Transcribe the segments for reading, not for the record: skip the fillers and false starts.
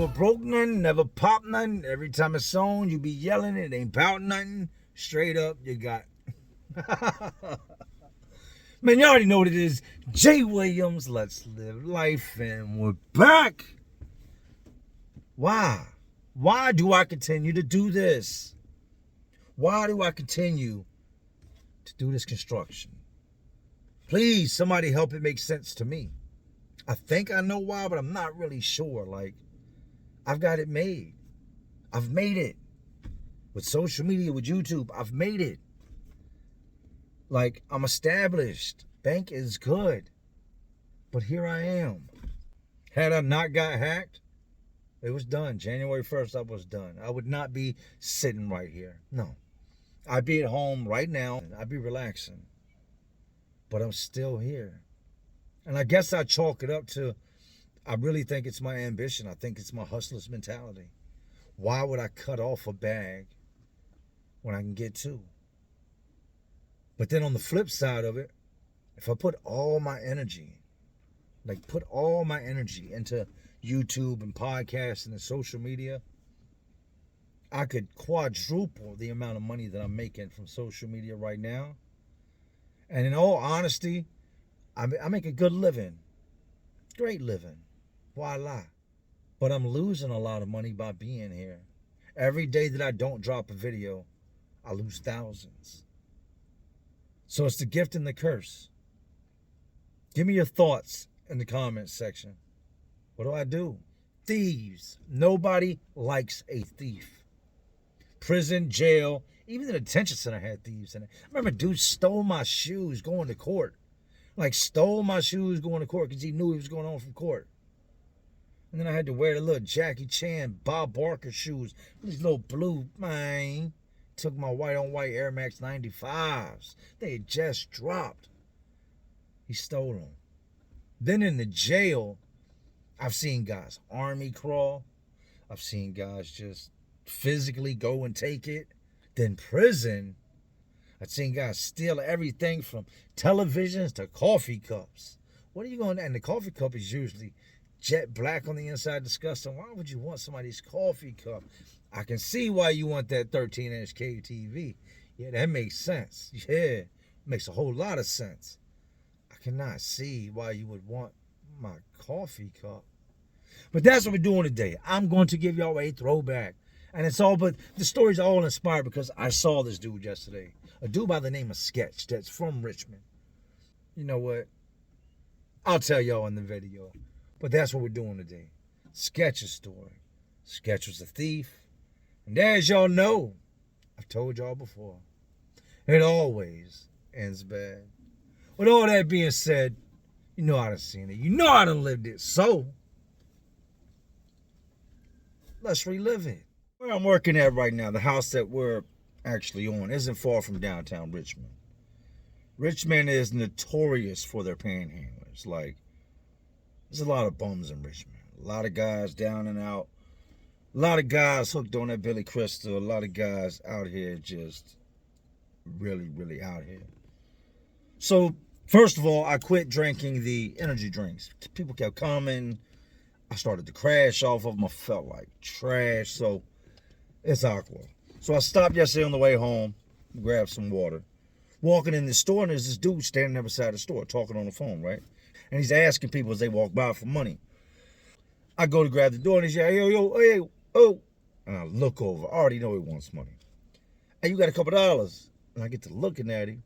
never broke nothing, never popped nothing. Every time it's on, you be yelling, it ain't about nothing. Straight up, you got. Man, you already know what it is. Jay Williams, let's live life, and we're back. Why? Why do I continue to do this? Why do I continue to do this construction? Please, somebody help it make sense to me. I think I know why, but I'm not really sure. Like, I've got it made. I've made it. With social media, with YouTube, I've made it. Like, I'm established. Bank is good. But here I am. Had I not got hacked, it was done. January 1st, I was done. I would not be sitting right here. No. I'd be at home right now. I'd be relaxing. But I'm still here. And I guess I chalk it up to, I really think it's my ambition. I think it's my hustler's mentality. Why would I cut off a bag when I can get two? But then on the flip side of it, if I put all my energy, into YouTube and podcasting and social media, I could quadruple the amount of money that I'm making from social media right now. And in all honesty, I make a good living. Great living. Why lie? But I'm losing a lot of money by being here. Every day that I don't drop a video, I lose thousands. So it's the gift and the curse. Give me your thoughts in the comments section. What do? Thieves. Nobody likes a thief. Prison, jail, even the detention center had thieves in it. I remember dude stole my shoes going to court. Like, stole my shoes going to court because he knew he was going home from court. And then I had to wear the little Jackie Chan, Bob Barker shoes. These little blue, man. Took my white on white Air Max 95s. They had just dropped. He stole them. Then in the jail, I've seen guys army crawl. I've seen guys just physically go and take it. Then prison, I've seen guys steal everything from televisions to coffee cups. What are you going to... And the coffee cup is usually jet black on the inside, disgusting. Why would you want somebody's coffee cup? I can see why you want that 13-inch KTV. Yeah, that makes sense. Yeah, makes a whole lot of sense. I cannot see why you would want my coffee cup. But that's what we're doing today. I'm going to give y'all a throwback. And it's all, but the story's all inspired because I saw this dude yesterday. A dude by the name of Sketch that's from Richmond. You know what? I'll tell y'all in the video. But that's what we're doing today. Sketch's story. Sketch was a thief. And as y'all know, I've told y'all before, it always ends bad. With all that being said, you know I done seen it. You know I done lived it. So, let's relive it. Where I'm working at right now, the house that we're actually on, isn't far from downtown Richmond. Richmond is notorious for their panhandlers. Like, there's a lot of bums in Richmond. A lot of guys down and out. A lot of guys hooked on that Billy Crystal. A lot of guys out here just really, really out here. So, first of all, I quit drinking the energy drinks. People kept coming. I started to crash off of them. I felt like trash. So, it's awkward. So, I stopped yesterday on the way home, grabbed some water. Walking in the store, and there's this dude standing there beside the store talking on the phone, right? And he's asking people as they walk by for money. I go to grab the door, and he's like, hey, oh. And I look over. I already know he wants money. Hey, you got a couple dollars? And I get to looking at him.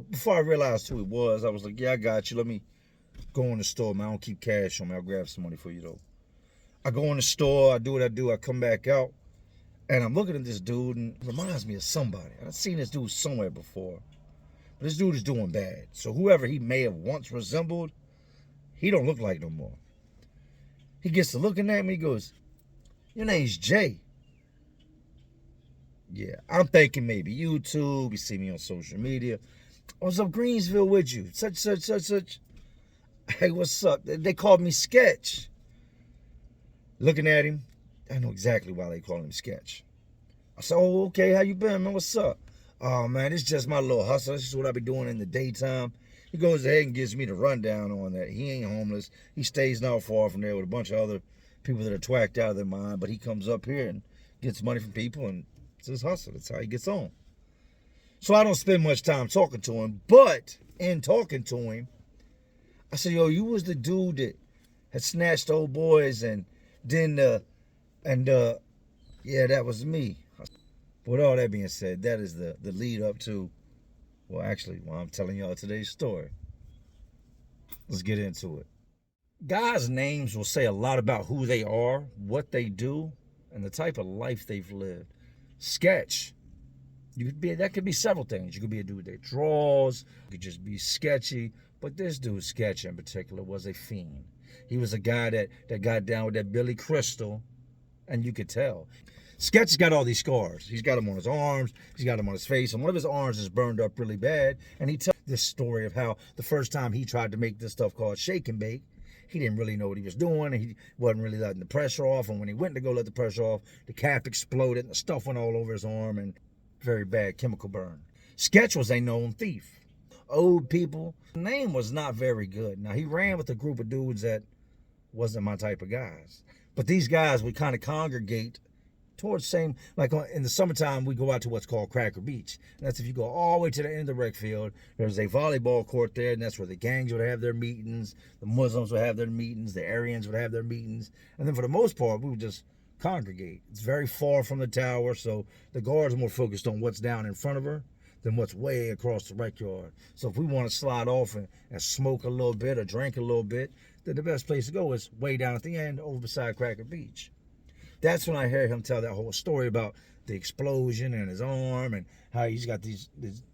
Before I realized who it was, I was like, yeah, I got you. Let me go in the store, man. I don't keep cash on me. I'll grab some money for you, though. I go in the store. I do what I do. I come back out. And I'm looking at this dude, and it reminds me of somebody. I've seen this dude somewhere before. But this dude is doing bad. So whoever he may have once resembled, he don't look like no more. He gets to looking at me. He goes, your name's Jay. Yeah, I'm thinking maybe YouTube. You see me on social media. What's up, Greensville with you? Such. Hey, what's up? They called me Sketch. Looking at him, I know exactly why they call him Sketch. I said, oh, okay, how you been, man? What's up? Oh, man, it's just my little hustle. This is what I be doing in the daytime. He goes ahead and gives me the rundown on that. He ain't homeless. He stays not far from there with a bunch of other people that are twacked out of their mind, but he comes up here and gets money from people, and it's his hustle. That's how he gets on. So I don't spend much time talking to him, but in talking to him, I said, yo, you was the dude that had snatched old boys and then, yeah, that was me. With all that being said, that is the lead up to, well, actually, I'm telling y'all today's story. Let's get into it. Guys' names will say a lot about who they are, what they do, and the type of life they've lived. Sketch. That could be several things. You could be a dude that draws. You could just be sketchy. But this dude, Sketch in particular, was a fiend. He was a guy that got down with that Billy Crystal, and you could tell. Sketch has got all these scars. He's got them on his arms. He's got them on his face. And one of his arms is burned up really bad. And he tells this story of how the first time he tried to make this stuff called shake and bake, he didn't really know what he was doing. He wasn't really letting the pressure off. And when he went to go let the pressure off, the cap exploded and the stuff went all over his arm, and very bad chemical burn. Sketch was a known thief. Old people. The name was not very good. Now, he ran with a group of dudes that wasn't my type of guys. But these guys would kind of congregate towards same, like in the summertime, we go out to what's called Cracker Beach. And that's if you go all the way to the end of the rec field. There's a volleyball court there, and that's where the gangs would have their meetings. The Muslims would have their meetings. The Aryans would have their meetings. And then for the most part, we would just congregate. It's very far from the tower, so the guards are more focused on what's down in front of her than what's way across the rec yard. So if we want to slide off and smoke a little bit or drink a little bit, then the best place to go is way down at the end over beside Cracker Beach. That's when I hear him tell that whole story about the explosion in his arm and how he's got these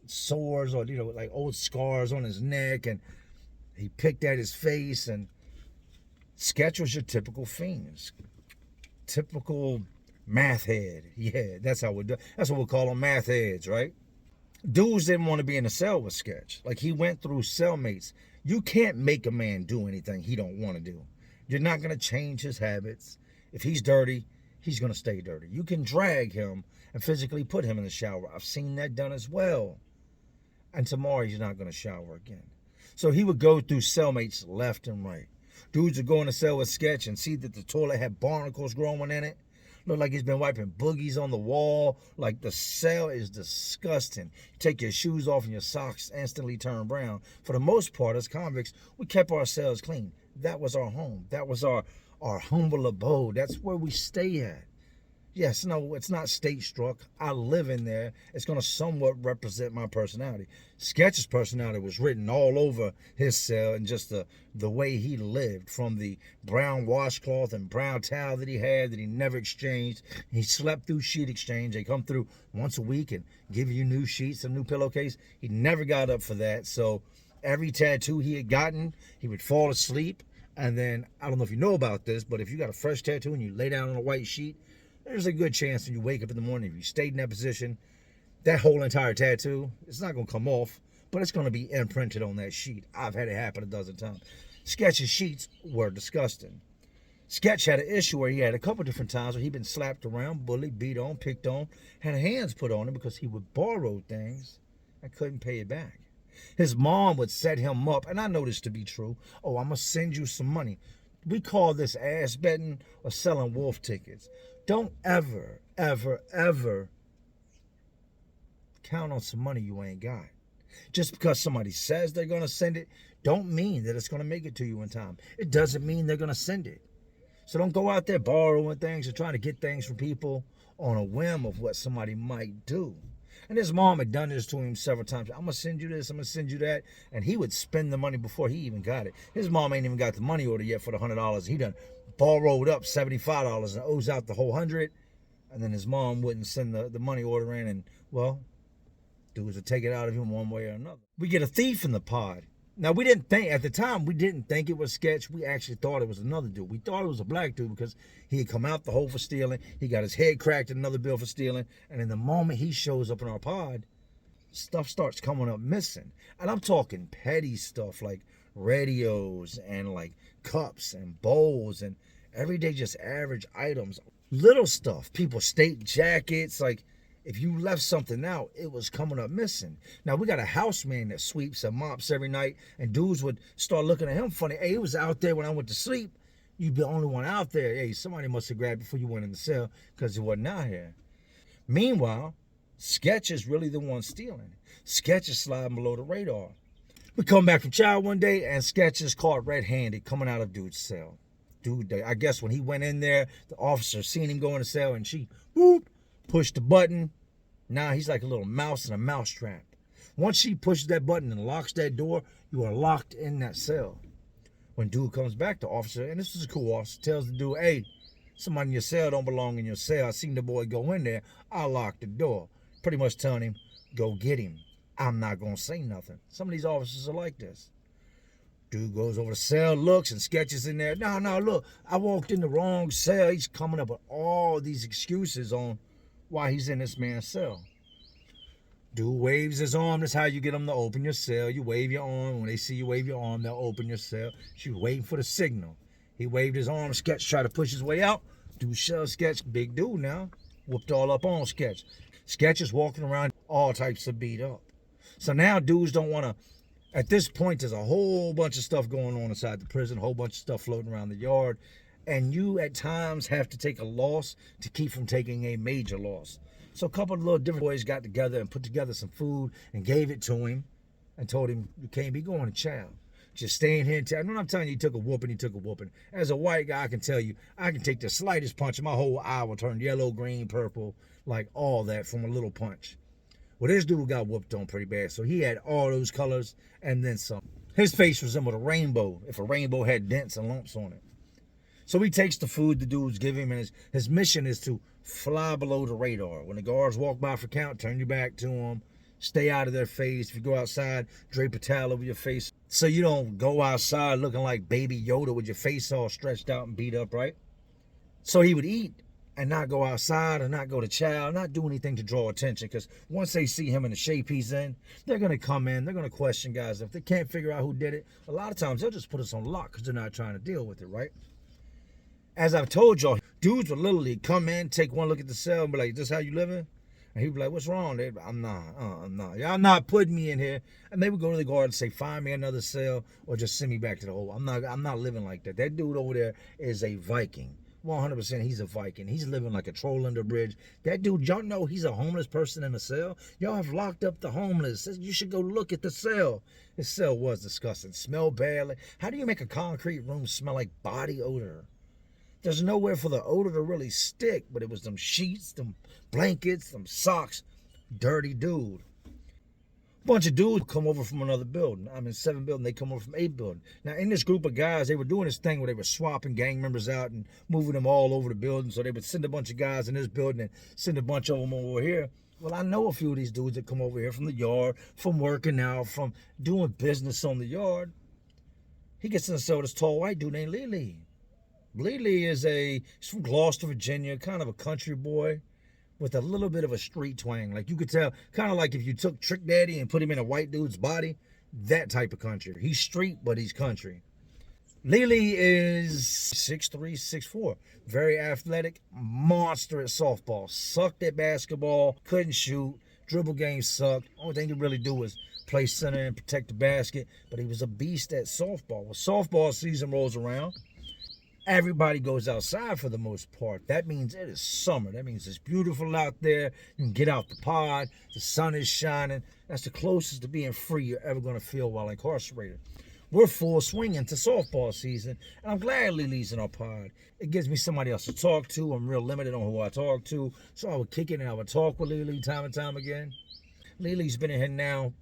sores or, like old scars on his neck, and he picked at his face. And Sketch was your typical fiend. Typical math head. Yeah, that's how we do. That's what we'll call them, math heads, right? Dudes didn't want to be in a cell with Sketch. Like, he went through cellmates. You can't make a man do anything he don't want to do. You're not going to change his habits. If he's dirty, he's going to stay dirty. You can drag him and physically put him in the shower. I've seen that done as well. And tomorrow he's not going to shower again. So he would go through cellmates left and right. Dudes would go in the cell with Sketch and see that the toilet had barnacles growing in it. Look like he's been wiping boogies on the wall. Like, the cell is disgusting. You take your shoes off and your socks instantly turn brown. For the most part, as convicts, we kept our cells clean. That was our home. That was our humble abode. That's where we stay at. Yes, no, it's not state struck. I live in there. It's going to somewhat represent my personality. Sketch's personality was written all over his cell, and just the way he lived, from the brown washcloth and brown towel that he had that he never exchanged. He slept through sheet exchange. They come through once a week and give you new sheets and new pillowcase. He never got up for that. So every tattoo he had gotten, he would fall asleep. And then, I don't know if you know about this, but if you got a fresh tattoo and you lay down on a white sheet, there's a good chance when you wake up in the morning, if you stayed in that position, that whole entire tattoo, it's not going to come off, but it's going to be imprinted on that sheet. I've had it happen a dozen times. Sketch's sheets were disgusting. Sketch had an issue where he had a couple different times where he'd been slapped around, bullied, beat on, picked on, had hands put on him because he would borrow things and couldn't pay it back. His mom would set him up, and I know this to be true. Oh, I'm going to send you some money. We call this ass betting or selling wolf tickets. Don't ever, ever, ever count on some money you ain't got. Just because somebody says they're going to send it, don't mean that it's going to make it to you in time. It doesn't mean they're going to send it. So don't go out there borrowing things or trying to get things from people on a whim of what somebody might do. And his mom had done this to him several times. I'm going to send you this, I'm going to send you that. And he would spend the money before he even got it. His mom ain't even got the money order yet for the $100. He done borrowed up $75 and owes out the whole $100. And then his mom wouldn't send the money order in. And, well, dudes would take it out of him one way or another. We get a thief in the pod. Now, we didn't think, at the time, we didn't think it was Sketch. We actually thought it was another dude. We thought it was a black dude because he had come out the hole for stealing. He got his head cracked in another bill for stealing. And in the moment he shows up in our pod, stuff starts coming up missing. And I'm talking petty stuff like radios and like cups and bowls and everyday just average items. Little stuff, people's state jackets, like, if you left something out, it was coming up missing. Now, we got a houseman that sweeps and mops every night, and dudes would start looking at him funny. Hey, he was out there when I went to sleep. You be the only one out there. Hey, somebody must have grabbed it before you went in the cell because it wasn't out here. Meanwhile, Sketch is really the one stealing. Sketch is sliding below the radar. We come back from chow one day, and Sketch is caught red-handed coming out of dude's cell. Dude, I guess when he went in there, the officer seen him go in the cell, and she, whoop, pushed the button. Now he's like a little mouse in a mousetrap. Once she pushes that button and locks that door, you are locked in that cell. When dude comes back, the officer, and this is a cool officer, tells the dude, hey, somebody in your cell don't belong in your cell. I seen the boy go in there. I locked the door. Pretty much telling him, go get him. I'm not going to say nothing. Some of these officers are like this. Dude goes over the cell, looks, and Sketches in there. No, look, I walked in the wrong cell. He's coming up with all these excuses on why he's in this man's cell. Dude waves his arm. That's how you get them to open your cell. You wave your arm. When they see you wave your arm, they'll open your cell. She was waiting for the signal. He waved his arm. Sketch tried to push his way out. Dude shoved Sketch. Big dude now. Whooped all up on Sketch. Sketch is walking around all types of beat up. So now dudes don't want to. At this point, there's a whole bunch of stuff going on inside the prison. A whole bunch of stuff floating around the yard. And you, at times, have to take a loss to keep from taking a major loss. So a couple of little different boys got together and put together some food and gave it to him and told him, you can't be going to chow. Just staying here and tell. I'm telling you, he took a whooping. He took a whooping. As a white guy, I can tell you, I can take the slightest punch and my whole eye will turn yellow, green, purple, like all that from a little punch. Well, this dude got whooped on pretty bad. So he had all those colors and then some. His face resembled a rainbow if a rainbow had dents and lumps on it. So he takes the food the dudes give him, and his mission is to fly below the radar. When the guards walk by for count, turn your back to them. Stay out of their face. If you go outside, drape a towel over your face so you don't go outside looking like Baby Yoda with your face all stretched out and beat up, right? So he would eat and not go outside or not go to chow, not do anything to draw attention, because once they see him in the shape he's in, they're going to come in, they're going to question guys. If they can't figure out who did it, a lot of times they'll just put us on lock because they're not trying to deal with it, right? As I've told y'all, dudes would literally come in, take one look at the cell and be like, this how you living? And he'd be like, what's wrong? They'd be, I'm not. Y'all not putting me in here. And they would go to the guard and say, find me another cell or just send me back to the hole. I'm not living like that. That dude over there is a Viking. 100% he's a Viking. He's living like a troll under a bridge. That dude, y'all know he's a homeless person in a cell. Y'all have locked up the homeless. You should go look at the cell. His cell was disgusting. Smelled badly. How do you make a concrete room smell like body odor? There's nowhere for the odor to really stick, but it was them sheets, them blankets, them socks. Dirty dude. Bunch of dudes come over from another building. I'm in 7 building. They come over from 8 building. Now, in this group of guys, they were doing this thing where they were swapping gang members out and moving them all over the building. So they would send a bunch of guys in this building and send a bunch of them over here. Well, I know a few of these dudes that come over here from the yard, from working out, from doing business on the yard. He gets in the cell with this tall white dude named Lily. Lily he's from Gloucester, Virginia, kind of a country boy with a little bit of a street twang. Like you could tell, kind of like if you took Trick Daddy and put him in a white dude's body, that type of country. He's street, but he's country. Lily is 6'3", 6'4", very athletic, monster at softball. Sucked at basketball, couldn't shoot, dribble game sucked. Only thing he really do was play center and protect the basket, but he was a beast at softball. When softball season rolls around, everybody goes outside for the most part. That means it is summer. That means it's beautiful out there. You can get out the pod. The sun is shining. That's the closest to being free you're ever going to feel while incarcerated. We're full swing into softball season, and I'm glad Lily's in our pod. It gives me somebody else to talk to. I'm real limited on who I talk to, so I would kick it and I would talk with Lily time and time again. Lily's been in here now,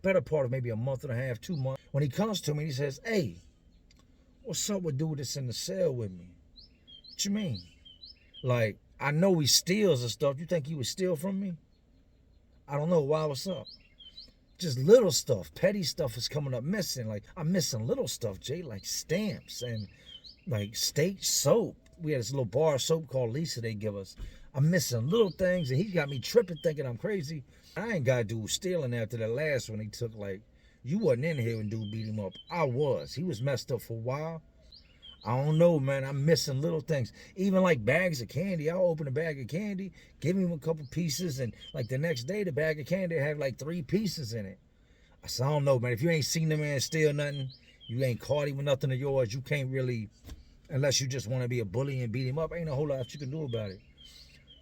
better part of maybe a month and a half, 2 months. When he comes to me, he says, hey, what's up with dude that's in the cell with me? What you mean? Like, I know he steals and stuff. You think he would steal from me? I don't know. Why? What's up? Just little stuff. Petty stuff is coming up missing. Like, I'm missing little stuff, Jay, like stamps and like state soap. We had this little bar of soap called Lisa they give us. I'm missing little things, and he got me tripping thinking I'm crazy. I ain't got dude stealing after that last one he took. Like, you wasn't in here when dude beat him up. I was. He was messed up for a while. I don't know, man. I'm missing little things. Even like bags of candy. I'll open a bag of candy, give him a couple pieces, and like the next day, the bag of candy had like 3 pieces in it. I said, I don't know, man. If you ain't seen the man steal nothing, you ain't caught him with nothing of yours, you can't really Unless you just want to be a bully and beat him up, ain't a whole lot you can do about it.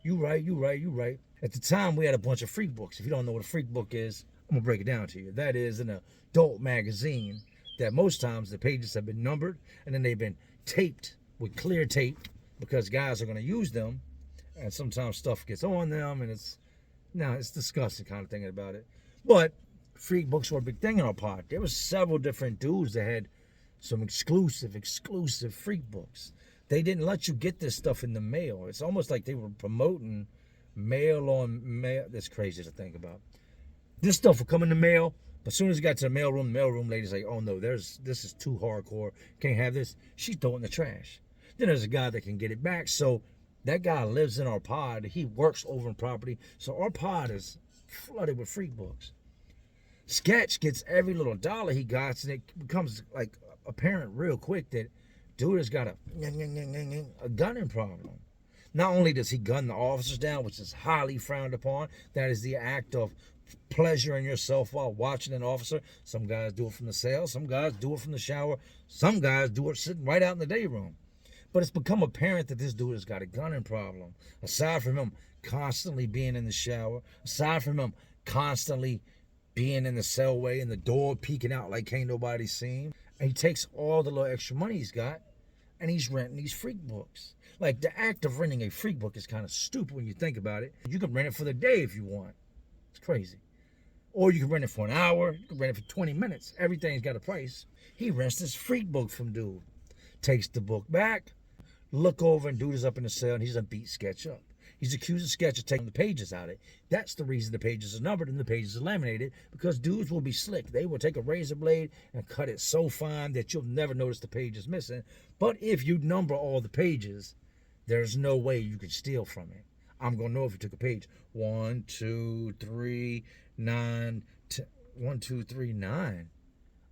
You right. At the time, we had a bunch of freak books. If you don't know what a freak book is, I'm gonna break it down to you. That is an adult magazine that most times the pages have been numbered and then they've been taped with clear tape because guys are gonna use them, and sometimes stuff gets on them, and it's disgusting kind of thinking about it. But freak books were a big thing in our pod. There was several different dudes that had some exclusive freak books. They didn't let you get this stuff in the mail. It's almost like they were promoting mail on mail. That's crazy to think about. This stuff would come in the mail, but as soon as it got to the mailroom lady's like, oh no, this is too hardcore. Can't have this. She's throwing it in the trash. Then there's a guy that can get it back. So that guy lives in our pod. He works over in property. So our pod is flooded with freak books. Sketch gets every little dollar he got, and it becomes like apparent real quick that dude has got a gunning problem. Not only does he gun the officers down, which is highly frowned upon, that is the act of pleasuring yourself while watching an officer. Some guys do it from the cell, some guys do it from the shower, some guys do it sitting right out in the day room. But it's become apparent that this dude has got a gunning problem. Aside from him constantly being in the shower, aside from him constantly being in the cellway and the door peeking out like can't nobody see him, and he takes all the little extra money he's got and he's renting these freak books. Like, the act of renting a freak book is kind of stupid when you think about it. You can rent it for the day if you want. It's crazy. Or you can rent it for an hour. You can rent it for 20 minutes. Everything's got a price. He rents this freak book from dude. Takes the book back. Look over, and dude is up in the cell, and he's done beat Sketch up. He's accusing Sketch of taking the pages out of it. That's the reason the pages are numbered and the pages are laminated, because dudes will be slick. They will take a razor blade and cut it so fine that you'll never notice the page is missing. But if you number all the pages, there's no way you can steal from it. I'm going to know if you took a page. 1, 2, 3, 9, 10. 1, 2, 3, 9.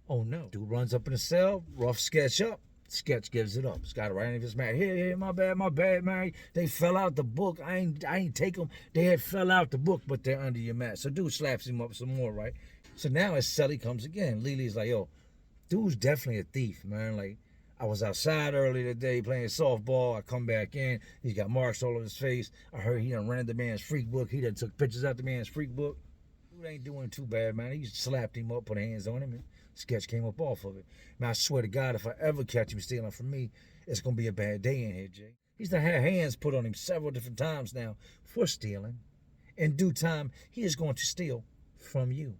Oh no. Dude runs up in the cell, rough Sketch up. Sketch gives it up. It's got it right in his mat. Here, my bad, man. They fell out the book. I ain't take them. They had fell out the book, but they're under your mat. So dude slaps him up some more, right? So now his celly comes again. Lily's like, yo, dude's definitely a thief, man. Like, I was outside earlier today playing softball. I come back in. He's got marks all over his face. I heard he done rented the man's freak book. He done took pictures out the man's freak book. Dude ain't doing too bad, man. He slapped him up, put hands on him, and Sketch came up off of it. Man, I swear to God, if I ever catch him stealing from me, it's going to be a bad day in here, Jay. He's done had hands put on him several different times now for stealing. In due time, he is going to steal from you.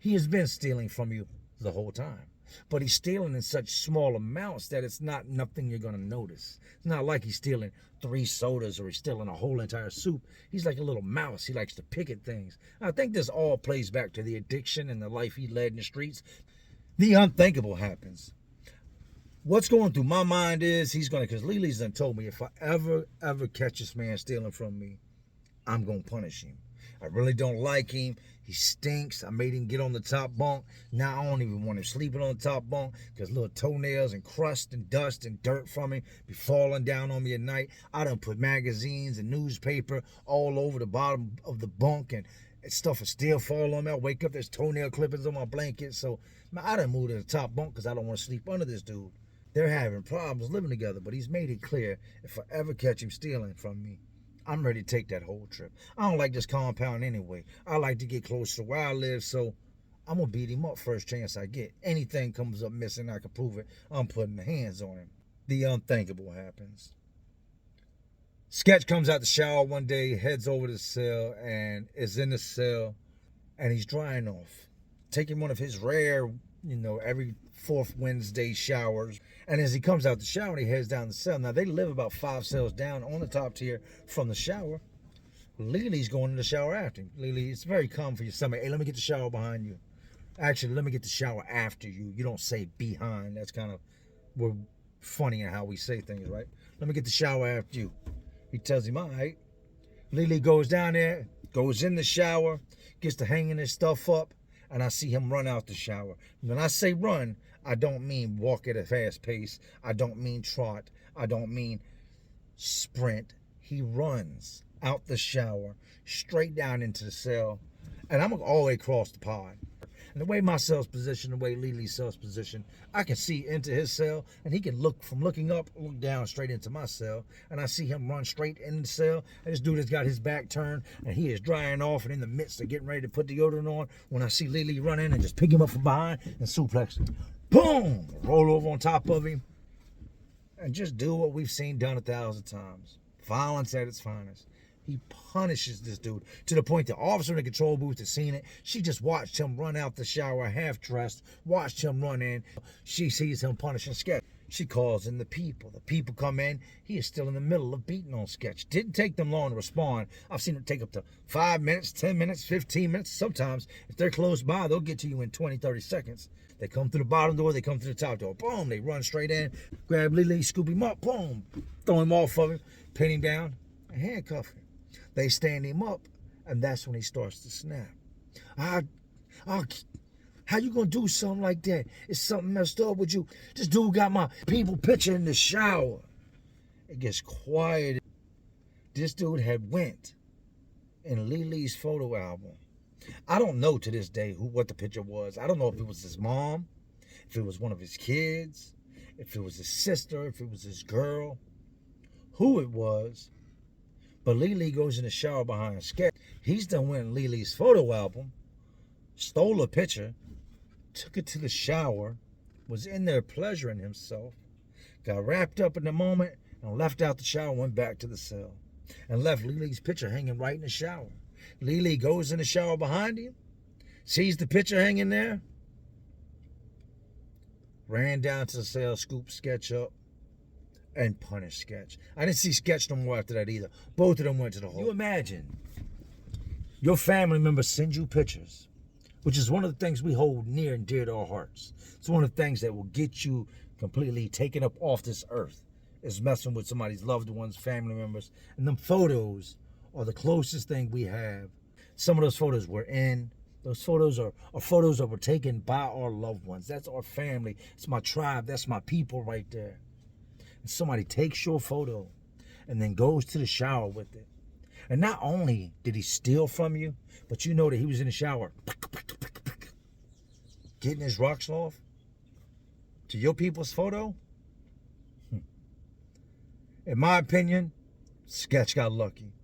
He has been stealing from you the whole time. But he's stealing in such small amounts that it's not nothing you're going to notice. It's not like he's stealing 3 sodas or he's stealing a whole entire soup. He's like a little mouse. He likes to pick at things. I think this all plays back to the addiction and the life he led in the streets. The unthinkable happens. What's going through my mind is he's going to, because Lily's done told me if I ever catch this man stealing from me, I'm going to punish him. I really don't like him. He stinks. I made him get on the top bunk. Now I don't even want him sleeping on the top bunk because little toenails and crust and dust and dirt from him be falling down on me at night. I done put magazines and newspaper all over the bottom of the bunk, and stuff will still fall on me. I wake up, there's toenail clippings on my blanket. So I done moved to the top bunk because I don't want to sleep under this dude. They're having problems living together, but he's made it clear if I ever catch him stealing from me, I'm ready to take that whole trip. I don't like this compound anyway. I like to get close to where I live, so I'm going to beat him up first chance I get. Anything comes up missing, I can prove it. I'm putting my hands on him. The unthinkable happens. Sketch comes out the shower one day, heads over to the cell, and is in the cell, and he's drying off. Taking one of his rare, every 4th Wednesday showers. And as he comes out the shower, he heads down the cell. Now, they live about 5 cells down on the top tier from the shower. Lily's going in the shower after him. Lily, it's very common for you. Somebody, hey, let me get the shower behind you. Actually, let me get the shower after you. You don't say behind. That's kind of, we're funny in how we say things, right? Let me get the shower after you. He tells him, all right. Lily goes down there, goes in the shower, gets to hanging his stuff up, and I see him run out the shower. When I say run, I don't mean walk at a fast pace. I don't mean trot. I don't mean sprint. He runs out the shower, straight down into the cell, and I'm all the way across the pod. And the way my cell's positioned, the way Lily's cell's positioned, I can see into his cell, and he can look from looking up, look down straight into my cell, and I see him run straight in the cell. And this dude has got his back turned, and he is drying off and in the midst of getting ready to put deodorant on. When I see Lily run in and just pick him up from behind and suplex him, boom, roll over on top of him, and just do what we've seen done 1,000 times. Violence at its finest. He punishes this dude to the point the officer in the control booth has seen it. She just watched him run out the shower half dressed, watched him run in. She sees him punishing Sketch. She calls in the people. The people come in. He is still in the middle of beating on Sketch. Didn't take them long to respond. I've seen it take up to 5 minutes, 10 minutes, 15 minutes. Sometimes, if they're close by, they'll get to you in 20, 30 seconds. They come through the bottom door. They come through the top door. Boom. They run straight in, grab Lily, scoop him up. Boom. Throw him off of him, pin him down, and handcuff him. They stand him up, and that's when he starts to snap. How you gonna do something like that? Is something messed up with you? This dude got my people picture in the shower. It gets quiet. This dude had went in Lily's photo album. I don't know to this day what the picture was. I don't know if it was his mom, if it was one of his kids, if it was his sister, if it was his girl, who it was. But Lily goes in the shower behind Sketch. He's done went in Lily's photo album, stole a picture, took it to the shower, was in there pleasuring himself, got wrapped up in the moment, and left out the shower, went back to the cell, and left Lily's picture hanging right in the shower. Lily goes in the shower behind him, sees the picture hanging there, ran down to the cell, scooped Sketch up, and punished Sketch. I didn't see Sketch no more after that either. Both of them went to the hole. You imagine your family member sends you pictures, which is one of the things we hold near and dear to our hearts. It's one of the things that will get you completely taken up off this earth, is messing with somebody's loved ones, family members. And them photos are the closest thing we have. Some of those photos we're in. Those photos are photos that were taken by our loved ones. That's our family. It's my tribe. That's my people right there. Somebody takes your photo and then goes to the shower with it. And not only did he steal from you, but you know that he was in the shower getting his rocks off to your people's photo. In my opinion, Sketch got lucky.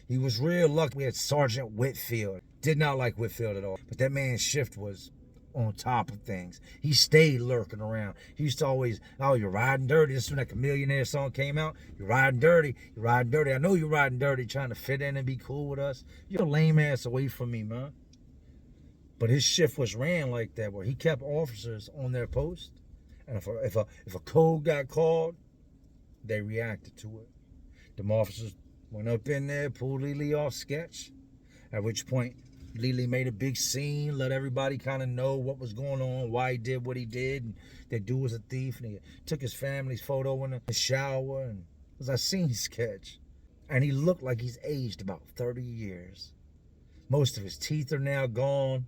He was real lucky. We had Sergeant Whitfield. Did not like Whitfield at all. But that man's shift was on top of things. He stayed lurking around. He used to always, oh, you're riding dirty. This is when that Chameleonaire song came out. You're riding dirty. You're riding dirty. I know you're riding dirty, trying to fit in and be cool with us. You're a lame ass away from me, man. But his shift was ran like that, where he kept officers on their post. And if a code got called, they reacted to it. Them officers went up in there, pulled Lily off Sketch, at which point Lily made a big scene, let everybody kind of know what was going on, why he did what he did, and that dude was a thief, and he took his family's photo in the shower, and because I seen Sketch, and he looked like he's aged about 30 years. Most of his teeth are now gone.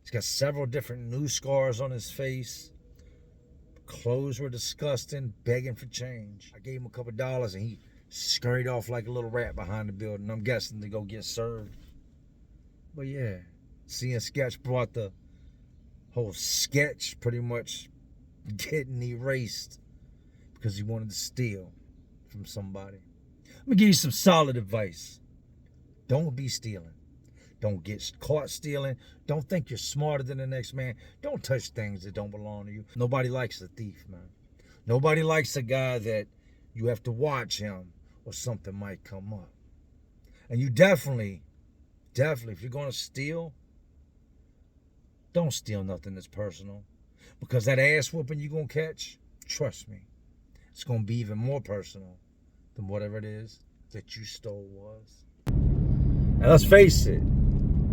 He's got several different new scars on his face. Clothes were disgusting, begging for change. I gave him a couple dollars, and he scurried off like a little rat behind the building. I'm guessing to go get served. But yeah, seeing Sketch brought the whole sketch pretty much getting erased because he wanted to steal from somebody. Let me give you some solid advice. Don't be stealing. Don't get caught stealing. Don't think you're smarter than the next man. Don't touch things that don't belong to you. Nobody likes a thief, man. Nobody likes a guy that you have to watch him or something might come up. And you definitely, if you're going to steal, don't steal nothing that's personal. Because that ass whooping you're going to catch, trust me, it's going to be even more personal than whatever it is that you stole was. Now let's face it,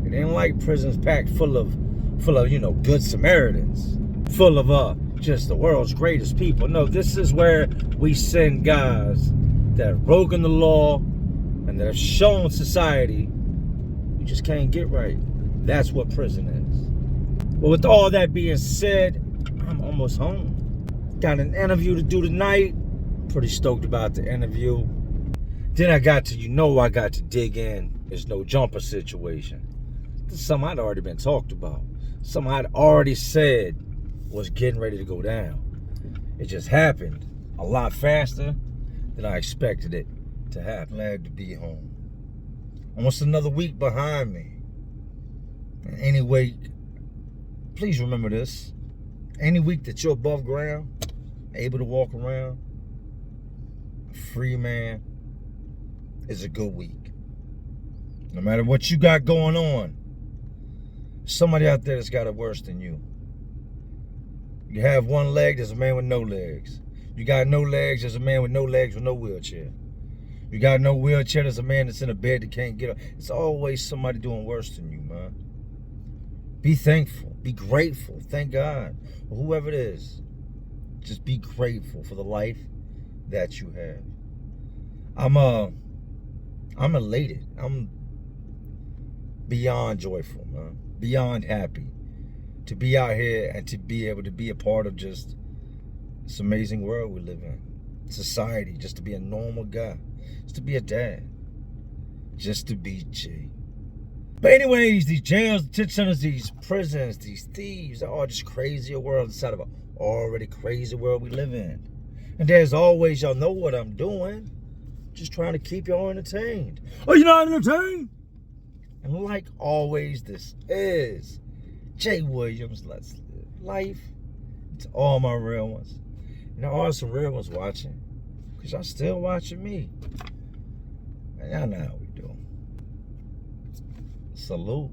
it ain't like prisons packed full of good Samaritans, full of just the world's greatest people. No, this is where we send guys that have broken the law and that have shown society you just can't get right. That's what prison is. But with all that being said, I'm almost home. Got an interview to do tonight. Pretty stoked about the interview. Then I got to dig in. There's no jumper situation. This is something I'd already been talked about. Something I'd already said was getting ready to go down. It just happened a lot faster than I expected it to happen. Glad to be home. Almost another week behind me. And anyway, please remember this. Any week that you're above ground, able to walk around, a free man, is a good week. No matter what you got going on, somebody out there that's got it worse than you. You have one leg, there's a man with no legs. You got no legs, there's a man with no legs with no wheelchair. You got no wheelchair, there's a man that's in a bed that can't get up. It's always somebody doing worse than you, man. Be thankful. Be grateful. Thank God. Or whoever it is. Just be grateful for the life that you have. I'm elated. I'm beyond joyful, man. Beyond happy to be out here and to be able to be a part of just this amazing world we live in. Society, just to be a normal guy. Just to be a dad. Just to be G. But anyways, these jails, detention centers, these prisons, these thieves, they're all just crazier world inside of an already crazy world we live in. And there's always, y'all know what I'm doing. Just trying to keep y'all entertained. Oh, you're not entertained? And like always, this is Jay Williams. Let's live life. To all my real ones. And there are some real ones watching. Because y'all still watching me. And y'all know how we do. Salute.